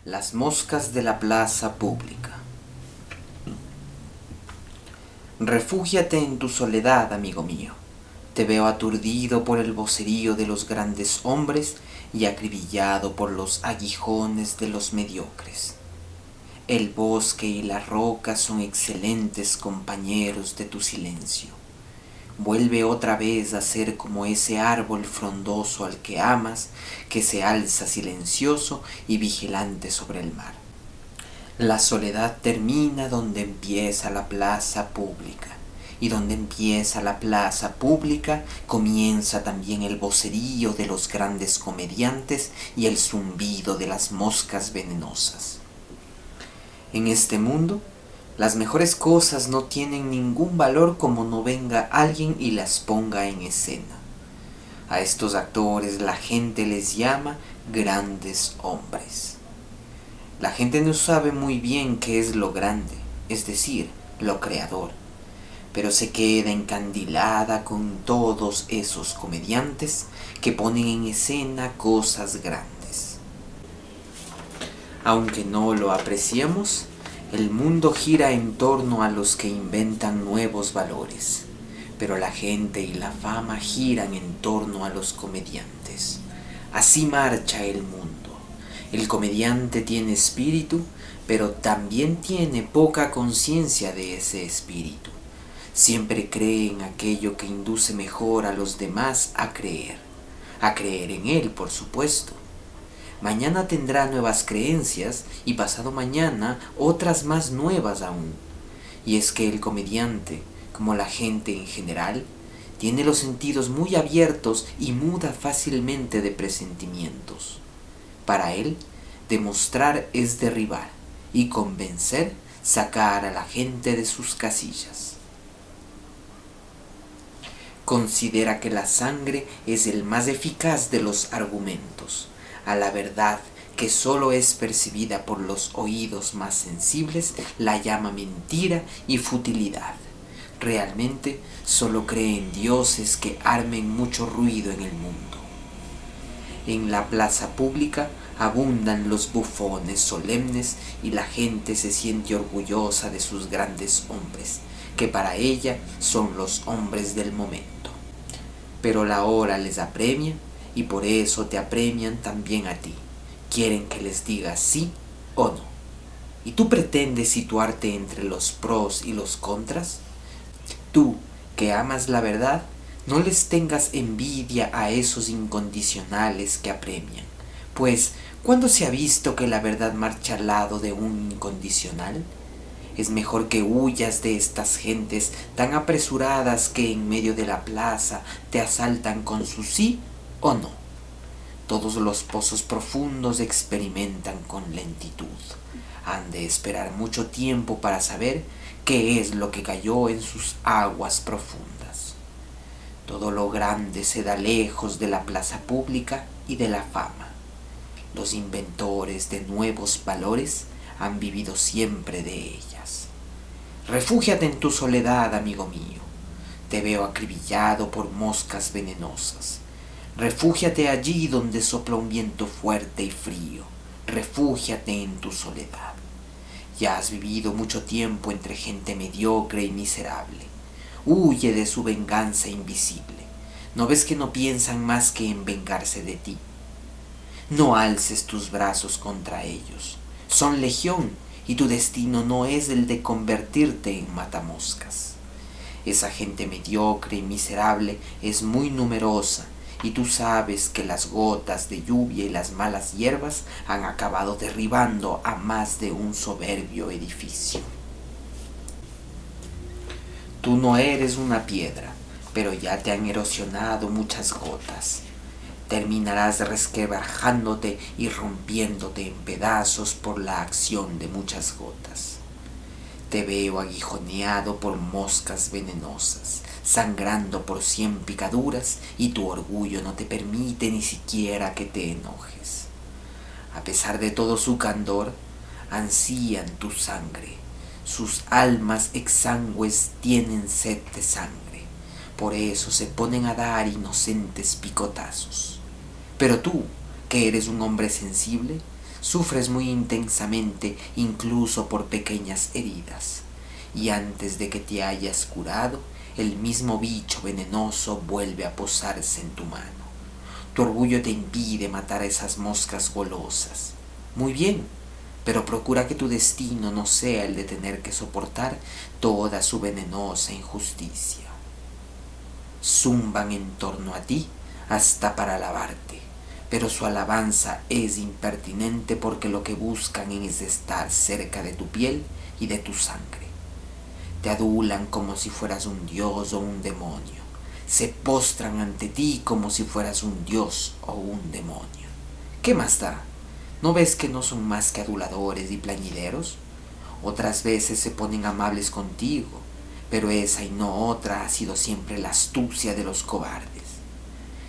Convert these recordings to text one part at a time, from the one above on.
Las moscas de la plaza pública. Refúgiate en tu soledad, amigo mío. Te veo aturdido por el vocerío de los grandes hombres y acribillado por los aguijones de los mediocres. El bosque y la roca son excelentes compañeros de tu silencio. Vuelve otra vez a ser como ese árbol frondoso al que amas, que se alza silencioso y vigilante sobre el mar. La soledad termina donde empieza la plaza pública, y donde empieza la plaza pública comienza también el vocerío de los grandes comediantes y el zumbido de las moscas venenosas. En este mundo, las mejores cosas no tienen ningún valor como no venga alguien y las ponga en escena. A estos actores la gente les llama grandes hombres. La gente no sabe muy bien qué es lo grande, es decir, lo creador, pero se queda encandilada con todos esos comediantes que ponen en escena cosas grandes. Aunque no lo apreciemos, el mundo gira en torno a los que inventan nuevos valores, pero la gente y la fama giran en torno a los comediantes. Así marcha el mundo. El comediante tiene espíritu, pero también tiene poca conciencia de ese espíritu. Siempre cree en aquello que induce mejor a los demás a creer en él, por supuesto. Mañana tendrá nuevas creencias y pasado mañana otras más nuevas aún. Y es que el comediante, como la gente en general, tiene los sentidos muy abiertos y muda fácilmente de presentimientos. Para él, demostrar es derribar y convencer, sacar a la gente de sus casillas. Considera que la sangre es el más eficaz de los argumentos. A la verdad, que sólo es percibida por los oídos más sensibles, la llama mentira y futilidad. Realmente, solo cree en dioses que armen mucho ruido en el mundo. En la plaza pública abundan los bufones solemnes y la gente se siente orgullosa de sus grandes hombres, que para ella son los hombres del momento. Pero la hora les apremia y por eso te apremian también a ti. Quieren que les digas sí o no. ¿Y tú pretendes situarte entre los pros y los contras? Tú, que amas la verdad, no les tengas envidia a esos incondicionales que apremian, pues ¿cuándo se ha visto que la verdad marcha al lado de un incondicional? Es mejor que huyas de estas gentes tan apresuradas que en medio de la plaza te asaltan con su sí o no. Todos los pozos profundos experimentan con lentitud. Han de esperar mucho tiempo para saber qué es lo que cayó en sus aguas profundas. Todo lo grande se da lejos de la plaza pública y de la fama. Los inventores de nuevos valores han vivido siempre de ellas. Refúgiate en tu soledad, amigo mío. Te veo acribillado por moscas venenosas. Refúgiate allí donde sopla un viento fuerte y frío. Refúgiate en tu soledad. Ya has vivido mucho tiempo entre gente mediocre y miserable. Huye de su venganza invisible. ¿No ves que no piensan más que en vengarse de ti? No alces tus brazos contra ellos. Son legión y tu destino no es el de convertirte en matamoscas. Esa gente mediocre y miserable es muy numerosa y tú sabes que las gotas de lluvia y las malas hierbas han acabado derribando a más de un soberbio edificio. Tú no eres una piedra, pero ya te han erosionado muchas gotas. Terminarás resquebrajándote y rompiéndote en pedazos por la acción de muchas gotas. Te veo aguijoneado por moscas venenosas, sangrando por 100 picaduras y tu orgullo no te permite ni siquiera que te enojes. A pesar de todo su candor, ansían tu sangre. Sus almas exangües tienen sed de sangre, por eso se ponen a dar inocentes picotazos. Pero tú, que eres un hombre sensible, Sufres muy intensamente incluso por pequeñas heridas, y antes de que te hayas curado, el mismo bicho venenoso vuelve a posarse en tu mano. Tu orgullo te impide matar a esas moscas golosas. Muy bien, pero procura que tu destino no sea el de tener que soportar toda su venenosa injusticia. Zumban en torno a ti hasta para alabarte, pero su alabanza es impertinente porque lo que buscan es estar cerca de tu piel y de tu sangre. Te adulan como si fueras un dios o un demonio. Se postran ante ti como si fueras un dios o un demonio. ¿Qué más da? ¿No ves que no son más que aduladores y plañideros? Otras veces se ponen amables contigo, pero esa y no otra ha sido siempre la astucia de los cobardes.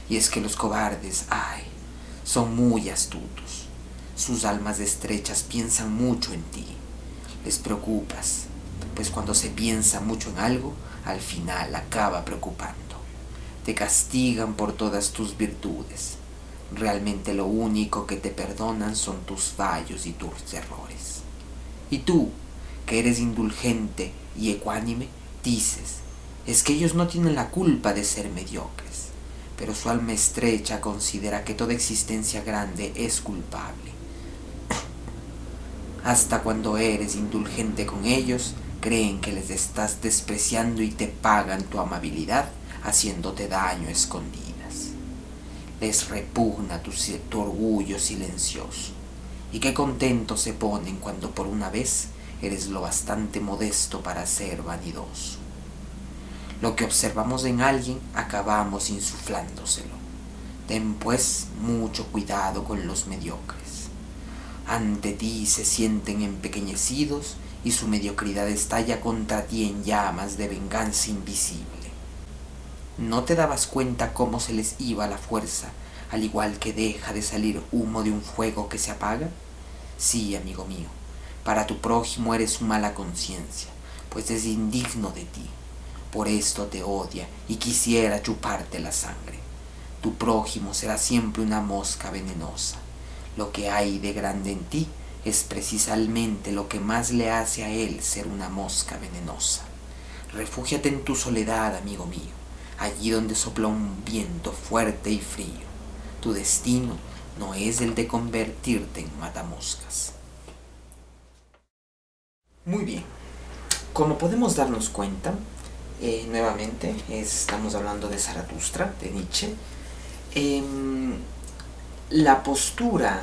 Y es que los cobardes, son muy astutos. Sus almas estrechas piensan mucho en ti. Les preocupas, pues cuando se piensa mucho en algo, al final acaba preocupando. Te castigan por todas tus virtudes. Realmente lo único que te perdonan son tus fallos y tus errores. Y tú, que eres indulgente y ecuánime, dices, es que ellos no tienen la culpa de ser mediocres, pero su alma estrecha considera que toda existencia grande es culpable. Hasta cuando eres indulgente con ellos, creen que les estás despreciando y te pagan tu amabilidad haciéndote daño a escondidas. Les repugna tu orgullo silencioso, y qué contentos se ponen cuando por una vez eres lo bastante modesto para ser vanidoso. Lo que observamos en alguien acabamos insuflándoselo. Ten pues mucho cuidado con los mediocres. Ante ti se sienten empequeñecidos y su mediocridad estalla contra ti en llamas de venganza invisible. ¿No te dabas cuenta cómo se les iba la fuerza, al igual que deja de salir humo de un fuego que se apaga? Sí, amigo mío, para tu prójimo eres mala conciencia, pues es indigno de ti. Por esto te odia y quisiera chuparte la sangre. Tu prójimo será siempre una mosca venenosa. Lo que hay de grande en ti es precisamente lo que más le hace a él ser una mosca venenosa. Refúgiate en tu soledad, amigo mío, allí donde sopla un viento fuerte y frío. Tu destino no es el de convertirte en matamoscas. Muy bien, como podemos darnos cuenta, nuevamente estamos hablando de Zaratustra, de Nietzsche. La postura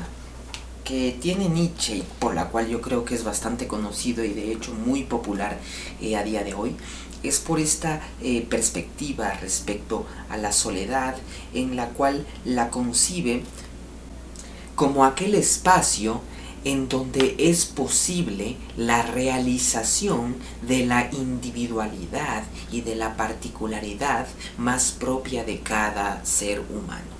que tiene Nietzsche, por la cual yo creo que es bastante conocido y de hecho muy popular a día de hoy, es por esta perspectiva respecto a la soledad, en la cual la concibe como aquel espacio en donde es posible la realización de la individualidad y de la particularidad más propia de cada ser humano.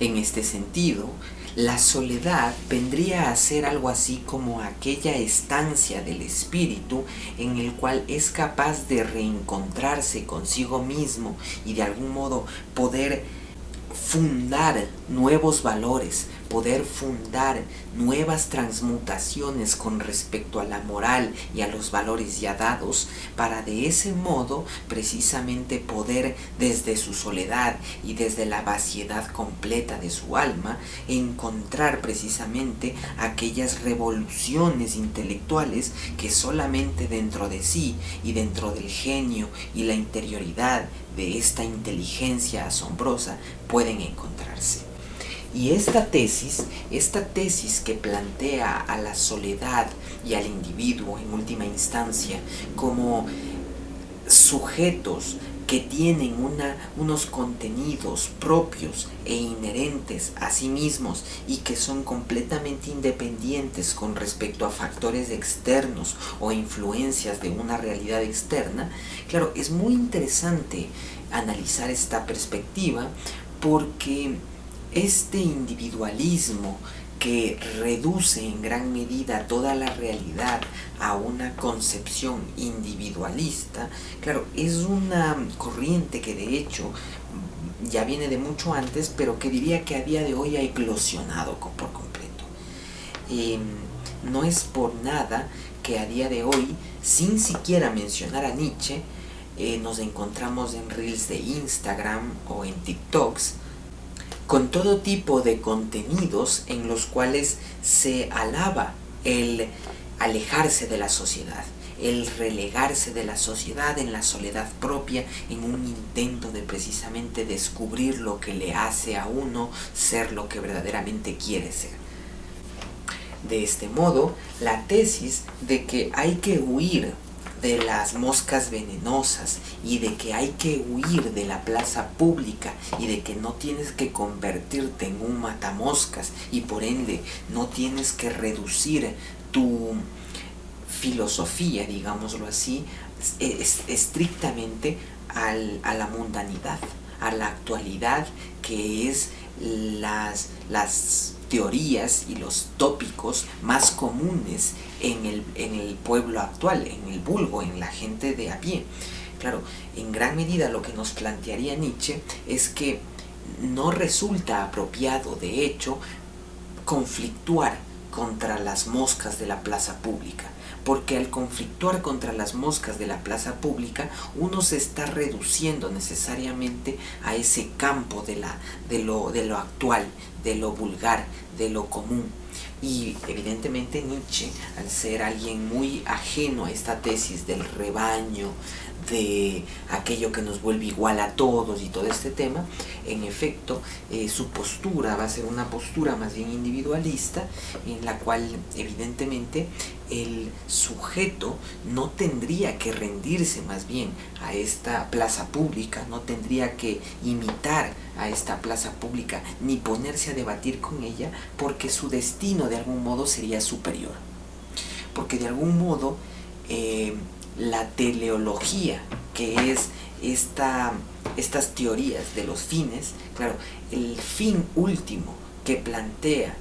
En este sentido, la soledad vendría a ser algo así como aquella estancia del espíritu en el cual es capaz de reencontrarse consigo mismo y de algún modo poder fundar nuevos valores, poder fundar nuevas transmutaciones con respecto a la moral y a los valores ya dados, para de ese modo precisamente poder desde su soledad y desde la vaciedad completa de su alma encontrar precisamente aquellas revoluciones intelectuales que solamente dentro de sí y dentro del genio y la interioridad de esta inteligencia asombrosa pueden encontrarse. Y esta tesis que plantea a la soledad y al individuo en última instancia como sujetos que tienen unos contenidos propios e inherentes a sí mismos y que son completamente independientes con respecto a factores externos o influencias de una realidad externa, claro, es muy interesante analizar esta perspectiva porque este individualismo que reduce en gran medida toda la realidad a una concepción individualista, claro, es una corriente que de hecho ya viene de mucho antes, pero que diría que a día de hoy ha eclosionado por completo. no es por nada que a día de hoy, sin siquiera mencionar a Nietzsche, nos encontramos en reels de Instagram o en TikToks con todo tipo de contenidos en los cuales se alaba el alejarse de la sociedad, el relegarse de la sociedad en la soledad propia, en un intento de precisamente descubrir lo que le hace a uno ser lo que verdaderamente quiere ser. De este modo, la tesis de que hay que huir de las moscas venenosas y de que hay que huir de la plaza pública y de que no tienes que convertirte en un matamoscas y por ende no tienes que reducir tu filosofía, digámoslo así, estrictamente a la mundanidad, a la actualidad, que es las teorías y los tópicos más comunes en el pueblo actual, en el vulgo, en la gente de a pie. Claro, en gran medida lo que nos plantearía Nietzsche es que no resulta apropiado, de hecho, conflictuar contra las moscas de la plaza pública, porque al conflictuar contra las moscas de la plaza pública uno se está reduciendo necesariamente a ese campo de lo actual, de lo vulgar, de lo común. Y evidentemente Nietzsche, al ser alguien muy ajeno a esta tesis del rebaño, de aquello que nos vuelve igual a todos y todo este tema, en efecto su postura va a ser una postura más bien individualista, en la cual evidentemente el sujeto no tendría que rendirse más bien a esta plaza pública, no tendría que imitar a esta plaza pública ni ponerse a debatir con ella, porque su destino de algún modo sería superior, porque de algún modo la teleología, que es estas teorías de los fines, claro, el fin último que plantea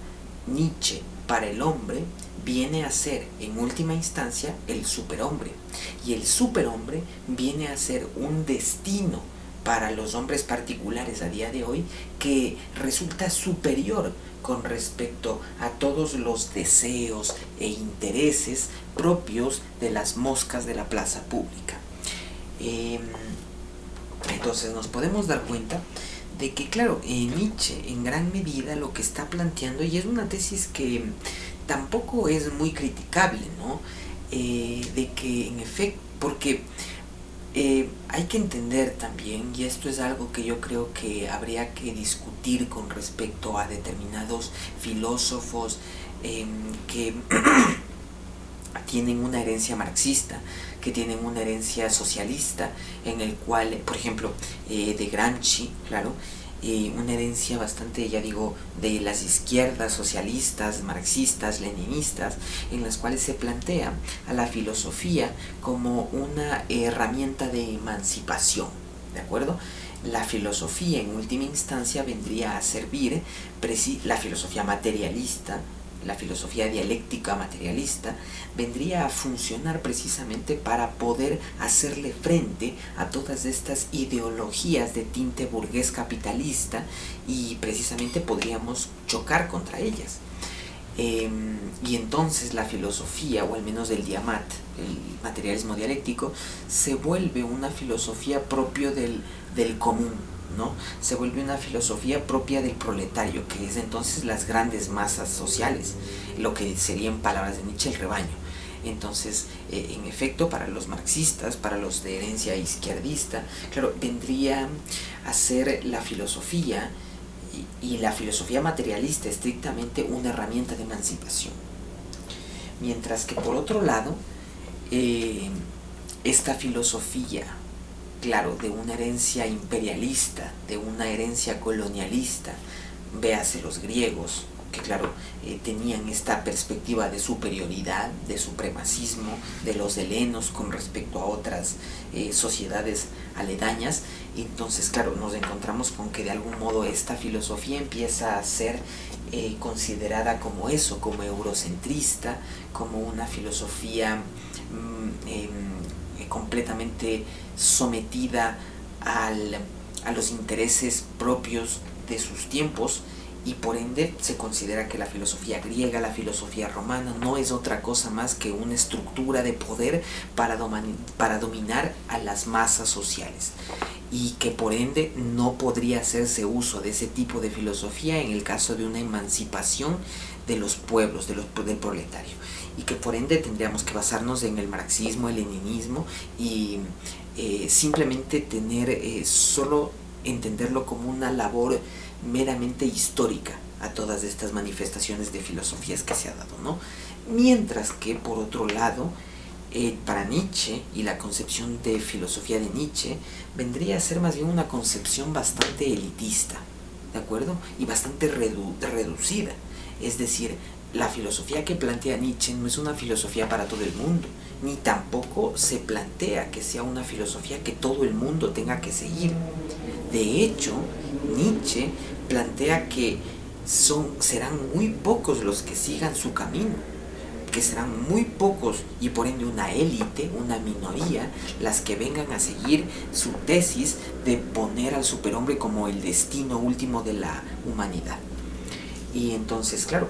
Nietzsche para el hombre viene a ser en última instancia el superhombre, y el superhombre viene a ser un destino para los hombres particulares a día de hoy que resulta superior con respecto a todos los deseos e intereses propios de las moscas de la plaza pública. Entonces nos podemos dar cuenta de que, claro, Nietzsche en gran medida lo que está planteando, y es una tesis que tampoco es muy criticable, ¿no? De que en efecto, porque hay que entender también, y esto es algo que yo creo que habría que discutir con respecto a determinados filósofos que tienen una herencia marxista, que tienen una herencia socialista, en el cual, por ejemplo, de Gramsci, claro, una herencia bastante, ya digo, de las izquierdas socialistas, marxistas, leninistas, en las cuales se plantea a la filosofía como una herramienta de emancipación, ¿de acuerdo? La filosofía en última instancia vendría a servir, la filosofía materialista, la filosofía dialéctica materialista, vendría a funcionar precisamente para poder hacerle frente a todas estas ideologías de tinte burgués capitalista, y precisamente podríamos chocar contra ellas. Y entonces la filosofía, o al menos el diamat, el materialismo dialéctico, se vuelve una filosofía propio del común, ¿no? Se vuelve una filosofía propia del proletario, que es entonces las grandes masas sociales, lo que sería en palabras de Nietzsche el rebaño. Entonces, en efecto, para los marxistas, para los de herencia izquierdista, claro, vendría a ser la filosofía y la filosofía materialista estrictamente una herramienta de emancipación. Mientras que por otro lado, esta filosofía, claro, de una herencia imperialista, de una herencia colonialista, véase los griegos, que claro, tenían esta perspectiva de superioridad, de supremacismo de los helenos con respecto a otras sociedades aledañas. Entonces, claro, nos encontramos con que de algún modo esta filosofía empieza a ser considerada como eso, como eurocentrista, como una filosofía completamente sometida a los intereses propios de sus tiempos, y por ende se considera que la filosofía griega, la filosofía romana, no es otra cosa más que una estructura de poder para dominar a las masas sociales, y que por ende no podría hacerse uso de ese tipo de filosofía en el caso de una emancipación de los pueblos, del proletario, y que por ende tendríamos que basarnos en el marxismo, el leninismo, y simplemente solo entenderlo como una labor meramente histórica a todas estas manifestaciones de filosofías que se ha dado, ¿no? Mientras que por otro lado, para Nietzsche y la concepción de filosofía de Nietzsche vendría a ser más bien una concepción bastante elitista, ¿de acuerdo? Y bastante reducida. Es decir, la filosofía que plantea Nietzsche no es una filosofía para todo el mundo, ni tampoco se plantea que sea una filosofía que todo el mundo tenga que seguir. De hecho, Nietzsche plantea que serán muy pocos los que sigan su camino, que serán muy pocos y por ende una élite, una minoría, las que vengan a seguir su tesis de poner al superhombre como el destino último de la humanidad. Y entonces, claro,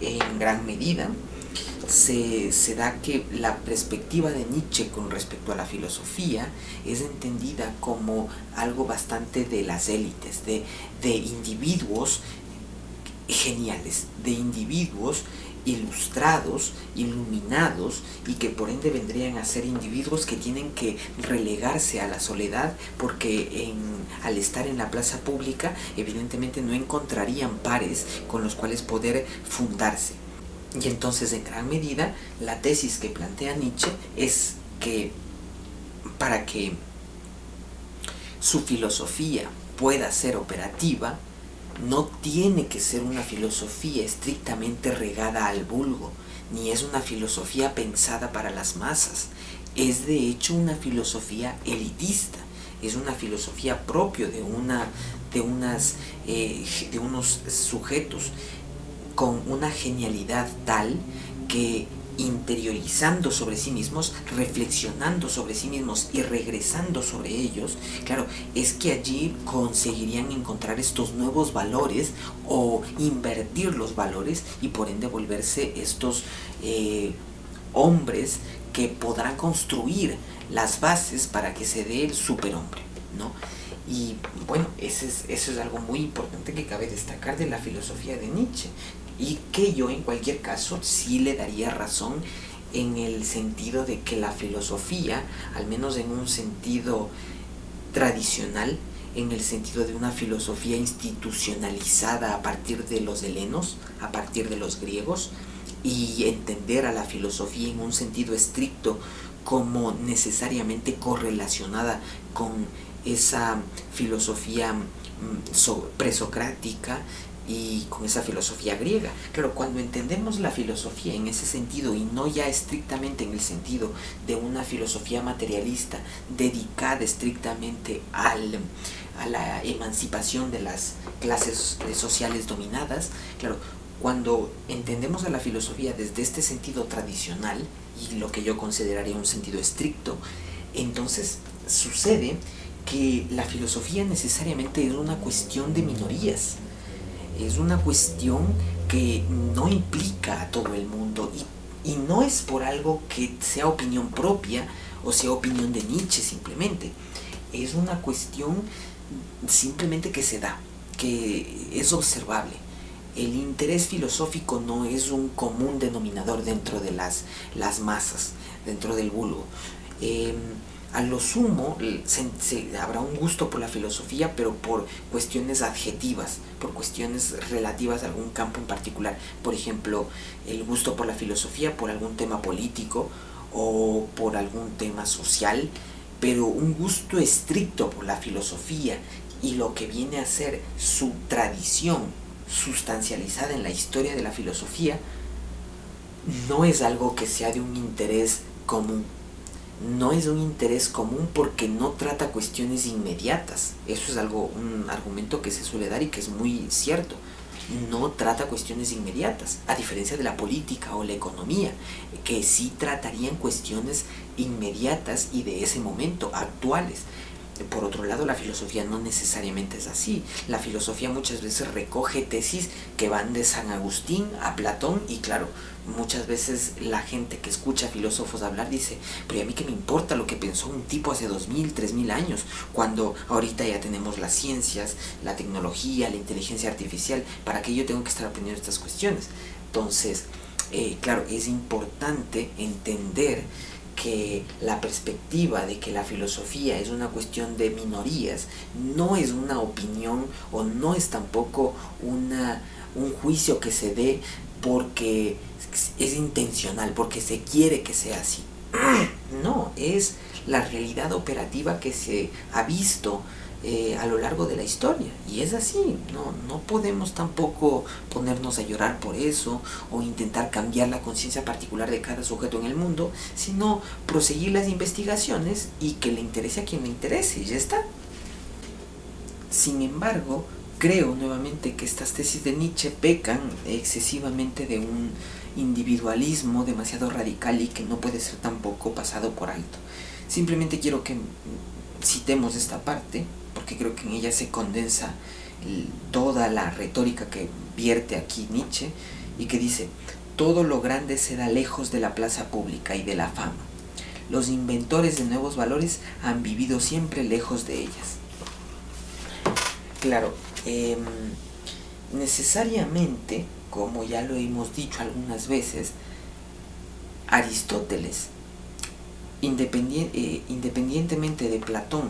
en gran medida se da que la perspectiva de Nietzsche con respecto a la filosofía es entendida como algo bastante de las élites, de individuos geniales, de individuos ilustrados, iluminados, y que por ende vendrían a ser individuos que tienen que relegarse a la soledad porque al estar en la plaza pública evidentemente no encontrarían pares con los cuales poder fundarse. Y entonces en gran medida la tesis que plantea Nietzsche es que para que su filosofía pueda ser operativa, no tiene que ser una filosofía estrictamente regada al vulgo, ni es una filosofía pensada para las masas. Es de hecho una filosofía elitista, es una filosofía propia de unos sujetos con una genialidad tal que, interiorizando sobre sí mismos, reflexionando sobre sí mismos y regresando sobre ellos, claro, es que allí conseguirían encontrar estos nuevos valores o invertir los valores y por ende volverse estos hombres que podrán construir las bases para que se dé el superhombre, ¿no? Y bueno, eso es algo muy importante que cabe destacar de la filosofía de Nietzsche, y que yo en cualquier caso sí le daría razón en el sentido de que la filosofía, al menos en un sentido tradicional, en el sentido de una filosofía institucionalizada a partir de los helenos, a partir de los griegos, y entender a la filosofía en un sentido estricto como necesariamente correlacionada con esa filosofía presocrática y con esa filosofía griega. Claro, cuando entendemos la filosofía en ese sentido y no ya estrictamente en el sentido de una filosofía materialista dedicada estrictamente a la emancipación de las clases sociales dominadas, claro, cuando entendemos a la filosofía desde este sentido tradicional y lo que yo consideraría un sentido estricto, entonces sucede que la filosofía necesariamente es una cuestión de minorías, es una cuestión que no implica a todo el mundo y no es por algo que sea opinión propia o sea opinión de Nietzsche simplemente, es una cuestión simplemente que se da, que es observable. El interés filosófico no es un común denominador dentro de las masas, dentro del vulgo. A lo sumo habrá un gusto por la filosofía, pero por cuestiones adjetivas, por cuestiones relativas a algún campo en particular. Por ejemplo, el gusto por la filosofía por algún tema político o por algún tema social, pero un gusto estricto por la filosofía y lo que viene a ser su tradición sustancializada en la historia de la filosofía no es algo que sea de un interés común. No es un interés común porque no trata cuestiones inmediatas. Eso es un argumento que se suele dar y que es muy cierto. No trata cuestiones inmediatas, a diferencia de la política o la economía, que sí tratarían cuestiones inmediatas y de ese momento, actuales. por otro lado, la filosofía no necesariamente es así. La filosofía muchas veces recoge tesis que van de San Agustín a Platón, y claro, muchas veces la gente que escucha a filósofos hablar dice, pero ¿y a mí qué me importa lo que pensó un tipo hace 2000, 3000 años? Cuando ahorita ya tenemos las ciencias, la tecnología, la inteligencia artificial, ¿para qué yo tengo que estar aprendiendo estas cuestiones? Entonces, claro, es importante entender que la perspectiva de que la filosofía es una cuestión de minorías no es una opinión, o no es tampoco un juicio que se dé porque es intencional, porque se quiere que sea así. No, es la realidad operativa que se ha visto a lo largo de la historia, y es así. No podemos tampoco ponernos a llorar por eso o intentar cambiar la conciencia particular de cada sujeto en el mundo, sino proseguir las investigaciones y que le interese a quien le interese, y ya está. Sin embargo, creo nuevamente que estas tesis de Nietzsche pecan excesivamente de un individualismo demasiado radical y que no puede ser tampoco pasado por alto. Simplemente quiero que citemos esta parte, porque creo que en ella se condensa toda la retórica que vierte aquí Nietzsche, y que dice: todo lo grande se da lejos de la plaza pública y de la fama. Los inventores de nuevos valores han vivido siempre lejos de ellas. Claro, necesariamente, como ya lo hemos dicho algunas veces, Aristóteles, independientemente de Platón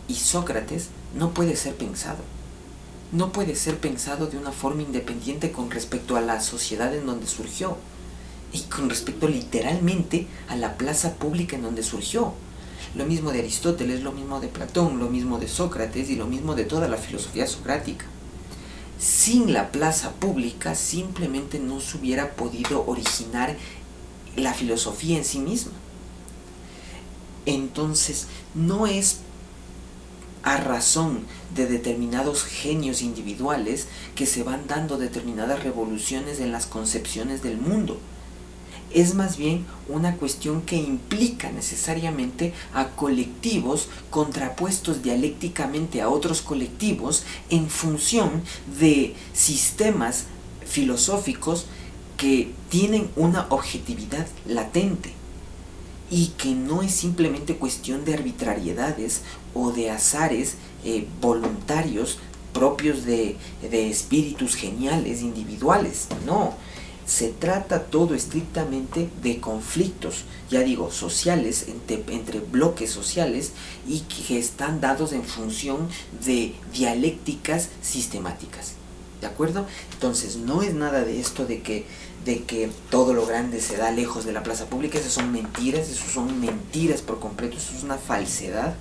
y Sócrates, no puede ser pensado. No puede ser pensado de una forma independiente con respecto a la sociedad en donde surgió, y con respecto literalmente a la plaza pública en donde surgió. Lo mismo de Aristóteles, lo mismo de Platón, lo mismo de Sócrates y lo mismo de toda la filosofía socrática. Sin la plaza pública simplemente no se hubiera podido originar la filosofía en sí misma. Entonces, no es a razón de determinados genios individuales que se van dando determinadas revoluciones en las concepciones del mundo. Es más bien una cuestión que implica necesariamente a colectivos contrapuestos dialécticamente a otros colectivos en función de sistemas filosóficos que tienen una objetividad latente, y que no es simplemente cuestión de arbitrariedades o de azares voluntarios propios de espíritus geniales individuales. No, se trata todo estrictamente de conflictos, ya digo, sociales, entre bloques sociales, y que están dados en función de dialécticas sistemáticas. ¿De acuerdo? Entonces, no es nada de esto de que todo lo grande se da lejos de la plaza pública. Esas son mentiras por completo, eso es una falsedad.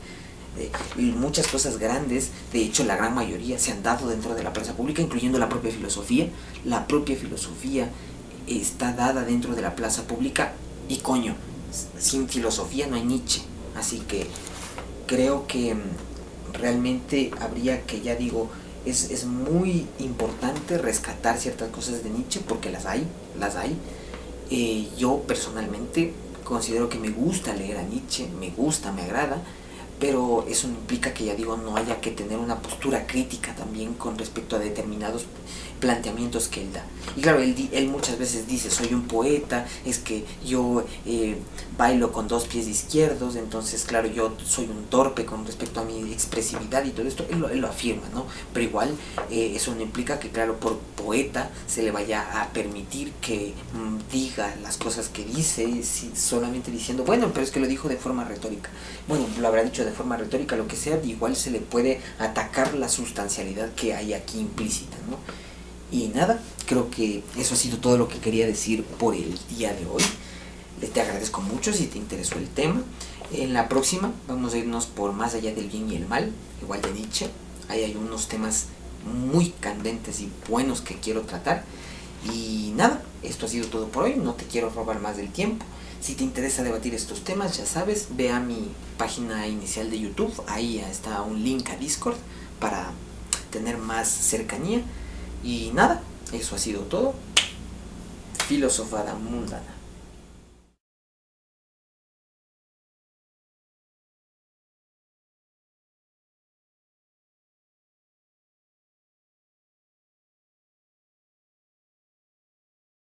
Y muchas cosas grandes, de hecho la gran mayoría, se han dado dentro de la plaza pública, incluyendo la propia filosofía. La propia filosofía está dada dentro de la plaza pública, y coño, sin filosofía no hay Nietzsche. Así que creo que realmente habría que, ya digo, es muy importante rescatar ciertas cosas de Nietzsche, porque las hay. Yo personalmente considero que me gusta leer a Nietzsche, me agrada, pero eso no implica que, ya digo, no haya que tener una postura crítica también con respecto a determinados planteamientos que él da. Y claro, él muchas veces dice: soy un poeta, es que yo bailo con 2 pies izquierdos, entonces claro, yo soy un torpe con respecto a mi expresividad y todo esto. Él lo afirma, ¿no? Pero igual eso no implica que, claro, por poeta se le vaya a permitir que diga las cosas que dice, solamente diciendo, bueno, pero es que lo dijo de forma retórica. Bueno, lo habrá dicho de forma retórica, lo que sea, igual se le puede atacar la sustancialidad que hay aquí implícita, ¿no? Y nada, creo que eso ha sido todo lo que quería decir por el día de hoy. Te agradezco mucho si te interesó el tema. En la próxima vamos a irnos por Más allá del bien y el mal, igual de Nietzsche. Ahí hay unos temas muy candentes y buenos que quiero tratar. Y nada, esto ha sido todo por hoy, no te quiero robar más del tiempo. Si te interesa debatir estos temas, ya sabes, ve a mi página inicial de YouTube, ahí está un link a Discord para tener más cercanía. Y nada, eso ha sido todo. Filosofada mundana.